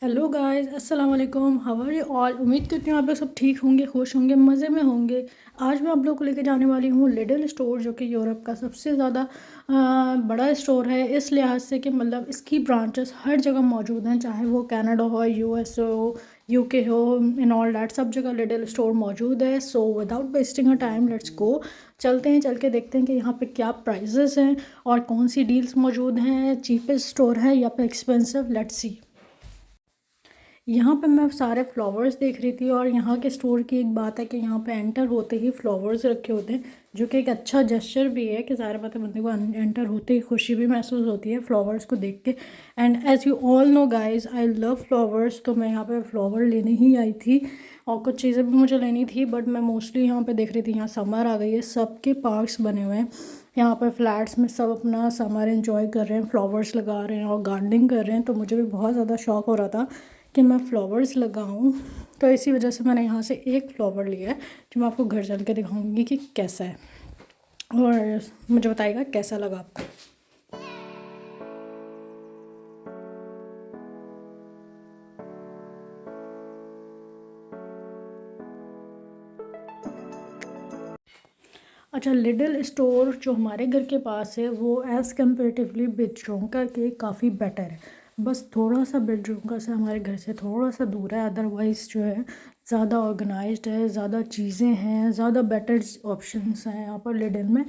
Hello guys, अस्सलाम वालेकुम। How are you all. उम्मीद करती हूँ आप लोग सब ठीक होंगे, खुश होंगे, मज़े में होंगे। आज मैं आप लोग को लेकर जाने वाली हूँ लिटिल स्टोर, जो कि यूरोप का सबसे ज़्यादा बड़ा स्टोर है, इस लिहाज से कि मतलब इसकी ब्रांचेस हर जगह मौजूद हैं, चाहे वो कनाडा हो, यूएस हो, यूके हो, इन ऑल डैट सब जगह लिटिल स्टोर मौजूद है। So without wasting a time let's go. चलते हैं, चल के देखते हैं कि यहाँ पे क्या प्राइजेस हैं और कौन सी डील्स मौजूद हैं, चीपेस्ट स्टोर है या फिर एक्सपेंसिव। Let's see. यहाँ पे मैं सारे फ्लावर्स देख रही थी और यहाँ के स्टोर की एक बात है कि यहाँ पे एंटर होते ही फ्लावर्स रखे होते हैं, जो कि एक अच्छा जेस्चर भी है कि ज़ाहिर बात है बंदे को एंटर होते ही खुशी भी महसूस होती है फ्लावर्स को देख के। And as you all know guys, I love flowers, तो मैं यहाँ पे फ्लावर लेने ही आई थी और कुछ चीज़ें भी मुझे लेनी थी, बट मैं मोस्टली यहाँ पे देख रही थी। यहाँ समर आ गई है, सबके पार्क्स बने हुए हैं, यहाँ पर फ्लैट्स में सब अपना समर एंजॉय कर रहे हैं, फ्लावर्स लगा रहे हैं और गार्डनिंग कर रहे हैं। तो मुझे भी बहुत ज़्यादा शौक हो रहा था कि मैं फ़्लावर्स लगाऊं, तो इसी वजह से मैंने यहाँ से एक फ़्लावर लिया है, जो मैं आपको घर चल के दिखाऊंगी कि कैसा है और मुझे बताइएगा कैसा लगा आपको। अच्छा, लिटिल स्टोर जो हमारे घर के पास है वो एज़ कम्पेरेटिवली बिट्रोंका के काफ़ी बेटर है। बस थोड़ा सा बिट्रोंका से हमारे घर से थोड़ा सा दूर है, अदरवाइज़ जो है ज़्यादा ऑर्गेनाइज्ड है, ज़्यादा चीज़ें हैं, ज़्यादा बेटर ऑप्शंस हैं यहाँ पर लिटिल में।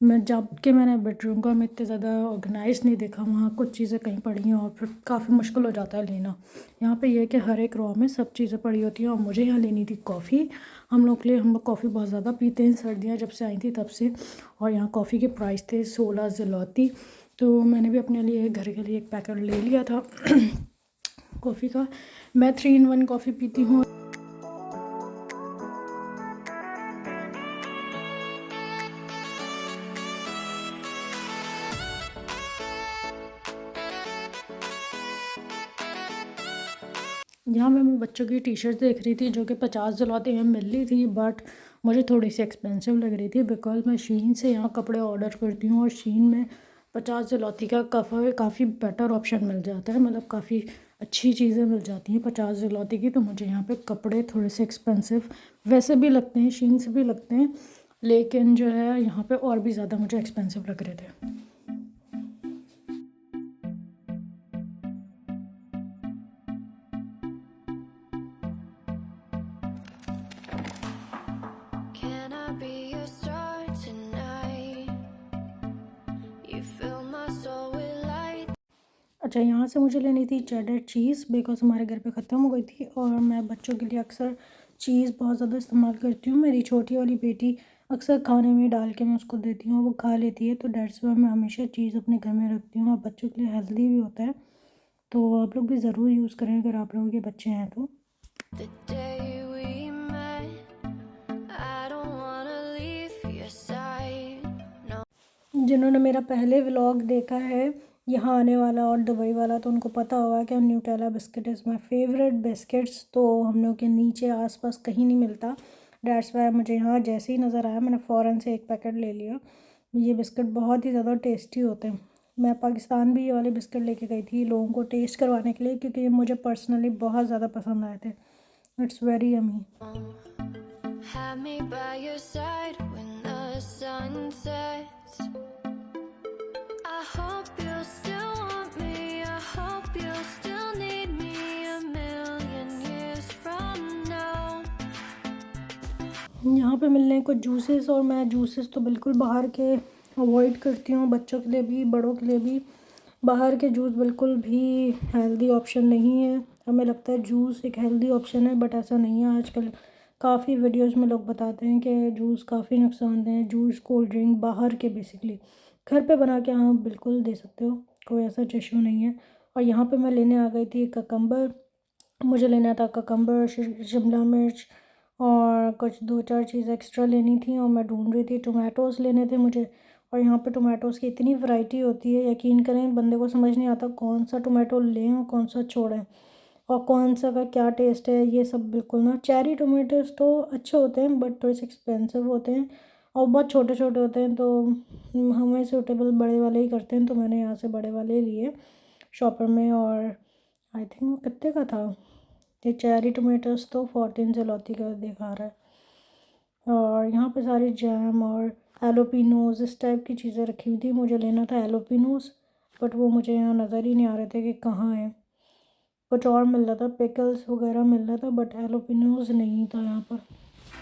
मैं जब कि मैंने बेडरूम में इतने ज़्यादा ऑर्गेनाइज नहीं देखा, वहाँ कुछ चीज़ें कहीं पड़ी हैं और फिर काफ़ी मुश्किल हो जाता है लेना। यहाँ पे ये है कि हर एक रो में सब चीज़ें पड़ी होती हैं। और मुझे यहाँ लेनी थी कॉफ़ी, हम लोग के लिए, हम लोग कॉफ़ी बहुत ज़्यादा पीते हैं, सर्दियाँ जब से आई थी तब से। और यहाँ कॉफ़ी के प्राइस थे 16 ज़लोती, तो मैंने भी अपने लिए घर के लिए एक पैकेट ले लिया था कॉफ़ी का। मैं 3 in 1 कॉफ़ी पीती हूँ। यहाँ पे मैं बच्चों की टी शर्ट देख रही थी, जो कि 50 ज़लोते में मिल रही थी, बट मुझे थोड़ी सी एक्सपेंसिव लग रही थी, बिकॉज मैं शीन से यहाँ कपड़े ऑर्डर करती हूँ और शीन में 50 ज़लोती का काफ़ी बेटर ऑप्शन मिल जाता है, मतलब काफ़ी अच्छी चीज़ें मिल जाती हैं 50 ज़लोती की। तो मुझे यहाँ पे कपड़े थोड़े से एक्सपेंसिव वैसे भी लगते हैं, शीन से भी लगते हैं, लेकिन जो है यहाँ पे और भी ज़्यादा मुझे एक्सपेंसिव लग रहे थे। Can I be your star tonight? You fill my soul with light. अच्छा, यहाँ से मुझे लेनी थी चेडर चीज़, बिकॉज हमारे घर पे ख़त्म हो गई थी और मैं बच्चों के लिए अक्सर चीज़ बहुत ज़्यादा इस्तेमाल करती हूँ। मेरी छोटी वाली बेटी अक्सर खाने में डाल के मैं उसको देती हूँ, वो खा लेती है, तो डेट्स वाई मैं हमेशा चीज़ अपने घर में रखती हूँ और बच्चों के लिए हेल्दी भी होता है। तो आप लोग भी ज़रूर यूज़ करें अगर आप लोगों के बच्चे हैं तो। The day we met, I don't wanna leave your side. No. जिन्होंने मेरा पहले व्लॉग देखा है यहाँ आने वाला और दुबई वाला, तो उनको पता होगा कि Nutella biscuit is my favourite biscuits, तो हम लोग के नीचे आसपास कहीं नहीं मिलता। डैट्स वाई मुझे यहाँ जैसे ही नज़र आया मैंने फ़ौरन से एक पैकेट ले लिया। ये बिस्किट बहुत ही ज़्यादा टेस्टी होते हैं। मैं पाकिस्तान भी ये वाले बिस्किट लेके गई थी लोगों को टेस्ट करवाने के लिए, क्योंकि ये मुझे पर्सनली बहुत ज़्यादा पसंद आए थे। It's very yummy. Have me by your side when the sun sets. I hope you still want me. I hope you still need me a million years from now. यहाँ पे मिलने हैं कुछ जूसेस, और मैं जूसेस तो बिल्कुल बाहर के अवॉइड करती हूँ, बच्चों के लिए भी बड़ों के लिए भी। बाहर के जूस बिल्कुल भी हेल्दी ऑप्शन नहीं है। हमें लगता है जूस एक हेल्दी ऑप्शन है, बट ऐसा नहीं है। आजकल काफ़ी वीडियोस में लोग बताते हैं कि जूस काफ़ी नुकसानदेह है, जूस कोल्ड ड्रिंक बाहर के बेसिकली। घर पे बना के हाँ बिल्कुल दे सकते हो, कोई ऐसा इशू नहीं है। और यहाँ पे मैं लेने आ गई थी ककम्बर, मुझे लेना था ककम्बर, शिमला मिर्च और कुछ 2-4 चीज़ एक्स्ट्रा लेनी थी, और मैं ढूंढ रही थी टोमेटोज़ लेने थे मुझे। और यहाँ पे टोमेटोज़ की इतनी वैरायटी होती है, यकीन करें बंदे को समझ नहीं आता कौन सा टोमेटो लें और कौन सा छोड़ें और कौन सा का क्या टेस्ट है, ये सब बिल्कुल ना। चेरी टोमेटोज़ तो अच्छे होते हैं बट थोड़े से एक्सपेंसिव होते हैं और बहुत छोटे छोटे होते हैं, तो हमें सूटेबल बड़े वाले ही करते हैं, तो मैंने यहाँ से बड़े वाले लिए शॉपर में। और आई थिंक वो कितने का था। ये चेरी टोमेटोज तो 14 जलौती का दिखा रहा है। और यहाँ पे सारे जैम और एलोपिनोज इस टाइप की चीज़ें रखी हुई थी। मुझे लेना था एलोपिनोज, बट वो मुझे यहाँ नज़र ही नहीं आ रहे थे कि कहाँ है। कुछ और मिल रहा था, पिकल्स वगैरह मिल रहा था, बट एलोपिनोज नहीं था यहाँ पर।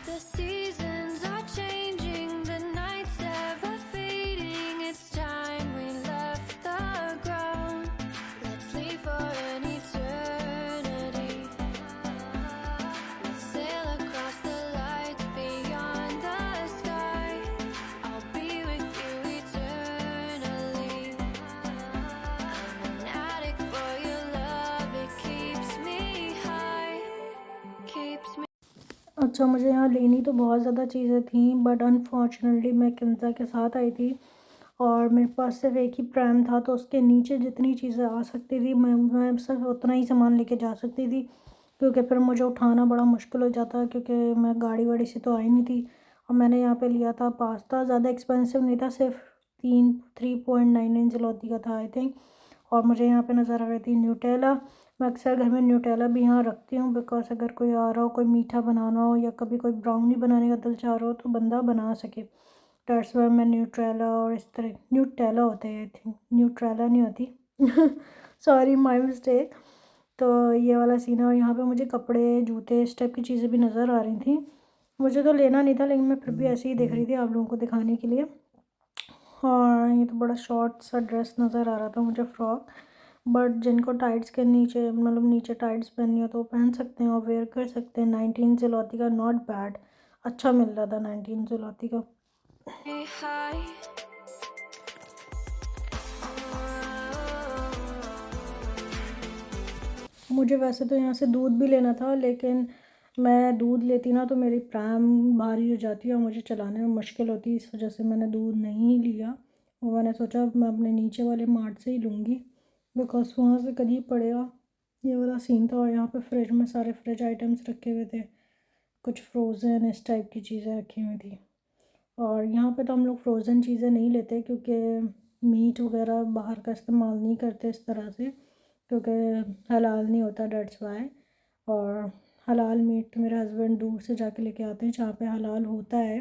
The seasons are changing, the nights ever fading. It's time we left the ground. Let's leave for an eternity. Let's sail across the lights beyond the sky. I'll be with you eternally. I'm an addict for your love, it keeps me high, keeps me. अच्छा, मुझे यहाँ लेनी तो बहुत ज़्यादा चीज़ें थी, but unfortunately मैं किंजा के साथ आई थी और मेरे पास सिर्फ एक ही प्रैम था, तो उसके नीचे जितनी चीज़ें आ सकती थी मैं सिर्फ उतना ही सामान लेके जा सकती थी, क्योंकि फिर मुझे उठाना बड़ा मुश्किल हो जाता, क्योंकि मैं गाड़ी वाड़ी से तो आई नहीं थी। और मैंने यहाँ पे लिया था पास्ता, ज़्यादा एक्सपेंसिव नहीं था, सिर्फ 3.99 जलौती का था आई थिंक। और मुझे यहाँ पे नज़र आ रही थी न्यूटेला। मैं अक्सर घर में न्यूटेला भी यहाँ रखती हूँ, बिकॉज अगर कोई आ रहा हो, कोई मीठा बनाना हो या कभी कोई ब्राउनी बनाने का दिल चाह रहा हो तो बंदा बना सके। डेट्स वाई मैं न्यूट्रेला और इस तरह न्यूटेला होता है आई थिंक, न्यूट्रेला नहीं होती। Sorry, my mistake. तो ये वाला सीन है। और यहाँ पे मुझे कपड़े, जूते, इस टाइप की चीज़ें भी नज़र आ रही थी। मुझे तो लेना नहीं था, लेकिन मैं फिर भी ऐसे ही देख रही थी आप लोगों को दिखाने के लिए। और ये तो बड़ा शॉर्ट सा ड्रेस नज़र आ रहा था मुझे, फ्रॉक। बट जिनको टाइट्स के नीचे, मतलब नीचे टाइट्स पहननी हो तो वो पहन सकते हैं और वेयर कर सकते हैं। 19 जलौती का, नॉट बैड, अच्छा मिल रहा था 19 जलौती का। High. मुझे वैसे तो यहाँ से दूध भी लेना था, लेकिन मैं दूध लेती ना तो मेरी प्रैम भारी हो जाती है और मुझे चलाने में मुश्किल होती है, इस वजह से मैंने दूध नहीं लिया। और मैंने सोचा मैं अपने नीचे वाले मार्ट से ही लूँगी, बिकॉज वहाँ से करीब पड़ेगा। ये वाला सीन था। और यहाँ पे फ्रिज में सारे फ्रिज आइटम्स रखे हुए थे, कुछ फ्रोज़न इस टाइप की चीज़ें रखी हुई थी। और यहाँ पे तो हम लोग फ्रोज़न चीज़ें नहीं लेते, क्योंकि मीट वगैरह बाहर का इस्तेमाल नहीं करते इस तरह से, क्योंकि हलाल नहीं होता, डेट्स वाई। और हलाल मीट तो मेरे हस्बैंड दूर से जाके लेके आते हैं जहाँ पे हलाल होता है।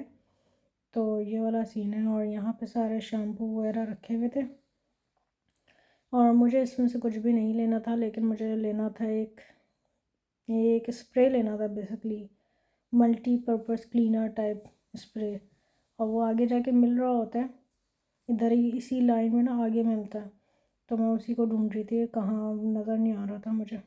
तो ये वाला सीन है। और यहाँ पे सारे शैम्पू वगैरह रखे हुए थे। और मुझे इसमें से कुछ भी नहीं लेना था, लेकिन मुझे लेना था एक एक स्प्रे लेना था, basically multipurpose cleaner type spray. और वो आगे जाके मिल रहा होता है, इधर ही इसी लाइन में ना आगे मिलता है। तो मैं उसी को ढूंढ रही थी, कहाँ नज़र नहीं आ रहा था मुझे।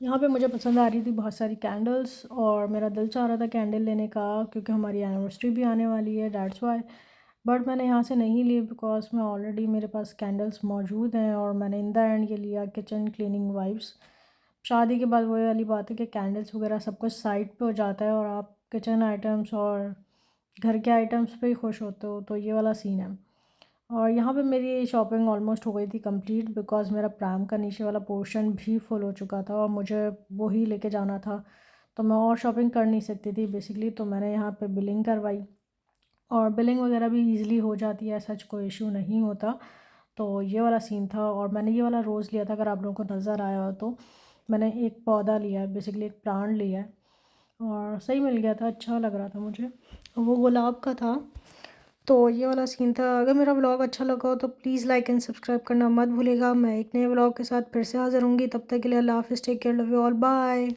यहाँ पे मुझे पसंद आ रही थी बहुत सारी कैंडल्स, और मेरा दिल चाह रहा था कैंडल लेने का, क्योंकि हमारी एनिवर्सरी भी आने वाली है, डेट्स वाई। बट मैंने यहाँ से नहीं ली, बिकॉज मैं ऑलरेडी, मेरे पास कैंडल्स मौजूद हैं। और मैंने इन द एंड ये लिया किचन क्लीनिंग वाइप्स। शादी के बाद वही वाली बात है कि कैंडल्स वगैरह सब कुछ साइड पे हो जाता है और आप किचन आइटम्स और घर के आइटम्स पे ही खुश होते हो। तो ये वाला सीन है। और यहाँ पे मेरी शॉपिंग ऑलमोस्ट हो गई थी कंप्लीट, बिकॉज़ मेरा प्राम का नीचे वाला पोर्शन भी फुल हो चुका था और मुझे वो ही लेके जाना था। तो मैं और शॉपिंग कर नहीं सकती थी बेसिकली। तो मैंने यहाँ पे बिलिंग करवाई, और बिलिंग वगैरह भी ईज़िली हो जाती है, सच कोई इशू नहीं होता। तो ये वाला सीन था। और मैंने ये वाला रोज़ लिया था, अगर आप लोगों को नज़र आया हो तो। मैंने एक पौधा लिया है, बेसिकली एक प्लांट लिया है, और सही मिल गया था, अच्छा लग रहा था मुझे। वो गुलाब का था। तो ये वाला सीन था। अगर मेरा व्लॉग अच्छा लगा हो तो प्लीज़ लाइक एंड सब्सक्राइब करना मत भूलिएगा। मैं एक नए व्लॉग के साथ फिर से हाज़िर होंगी, तब तक के लिए अल्लाह हाफ़िज़, take care, love you all, bye.